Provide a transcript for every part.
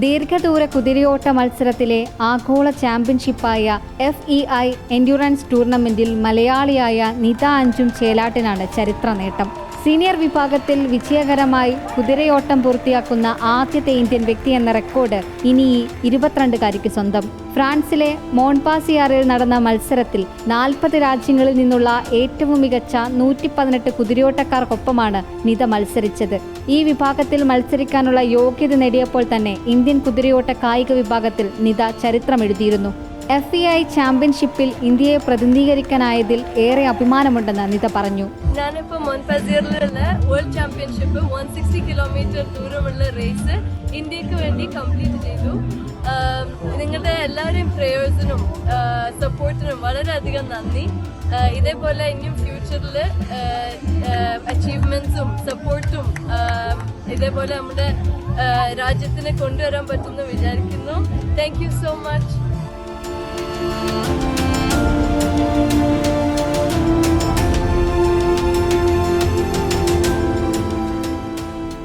ദീർഘദൂര കുതിരയോട്ട മത്സരത്തിലെ ആഗോള ചാമ്പ്യൻഷിപ്പായ FEI എൻഡ്യൂറൻസ് ടൂർണമെന്റിൽ മലയാളിയായ നിത അഞ്ചും ചേലാട്ടിനാണ് ചരിത്ര നേട്ടം. സീനിയർ വിഭാഗത്തിൽ വിജയകരമായി കുതിരയോട്ടം പൂർത്തിയാക്കുന്ന ആദ്യത്തെ ഇന്ത്യൻ വ്യക്തി എന്ന റെക്കോർഡ് ഇനി ഈ 22കാരിക്ക് സ്വന്തം. ഫ്രാൻസിലെ മോൺപാസിയാറിൽ നടന്ന മത്സരത്തിൽ 40 രാജ്യങ്ങളിൽ നിന്നുള്ള ഏറ്റവും മികച്ച 118 കുതിരയോട്ടക്കാർക്കൊപ്പമാണ് നിത മത്സരിച്ചത്. ഈ വിഭാഗത്തിൽ മത്സരിക്കാനുള്ള യോഗ്യത നേടിയപ്പോൾ തന്നെ ഇന്ത്യൻ കുതിരയോട്ട കായിക വിഭാഗത്തിൽ നിത ചരിത്രമെഴുതിയിരുന്നു. FEI ചാമ്പ്യൻഷിപ്പിൽ ഇന്ത്യയെ പ്രതിനിധീകരിക്കാനായതിൽ ഏറെ അഭിമാനമുണ്ടെന്ന് നിത പറഞ്ഞു. ഞാനിപ്പോൾ മോൺപാസിയറിലുള്ള വേൾഡ് ചാമ്പ്യൻഷിപ്പ് 160 കിലോമീറ്റർ ദൂരമുള്ള റേസ് ഇന്ത്യക്ക് വേണ്ടി കംപ്ലീറ്റ് ചെയ്തു. നിങ്ങളുടെ എല്ലാവരുടെയും പ്രേയേഴ്സിനും സപ്പോർട്ടിനും വളരെയധികം നന്ദി. ഇതേപോലെ ഇനിയും ഫ്യൂച്ചറിൽ അച്ചീവ്മെന്റ്സും സപ്പോർട്ടും ഇതേപോലെ നമ്മുടെ രാജ്യത്തിന് കൊണ്ടുവരാൻ പറ്റുമെന്ന് വിചാരിക്കുന്നു. Thank you so much.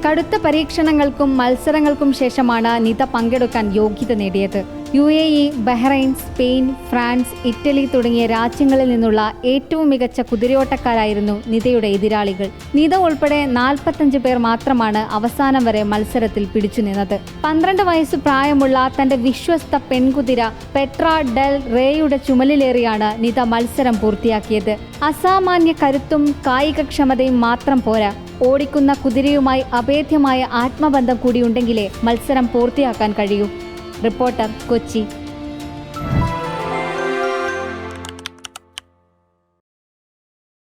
കടുത്ത പരീക്ഷണങ്ങൾക്കും മത്സരങ്ങൾക്കും ശേഷമാണ് നിത പങ്കെടുക്കാൻ യോഗ്യത നേടിയത്. UAE, Bahrain, Spain, France, Italy തുടങ്ങിയ രാജ്യങ്ങളിൽ നിന്നുള്ള ഏറ്റവും മികച്ച കുതിരയോട്ടക്കാരായിരുന്നു നിതയുടെ എതിരാളികൾ. നിത ഉൾപ്പെടെ 45 പേർ മാത്രമാണ് അവസാനം വരെ മത്സരത്തിൽ പിടിച്ചുനിന്നത്. 12 വയസ്സ് പ്രായമുള്ള തന്റെ വിശ്വസ്ത പെൺകുതിര പെട്ര ഡെൽ റേയുടെ ചുമലിലേറിയാണ് നിത മത്സരം പൂർത്തിയാക്കിയത്. അസാമാന്യ കരുത്തും കായികക്ഷമതയും മാത്രം പോരാ, ഓടിക്കുന്ന കുതിരയുമായി അഭേദ്യമായ ആത്മബന്ധം കൂടിയുണ്ടെങ്കിലേ മത്സരം പൂർത്തിയാക്കാൻ കഴിയൂ. റിപ്പോർട്ടർ, കൊച്ചി.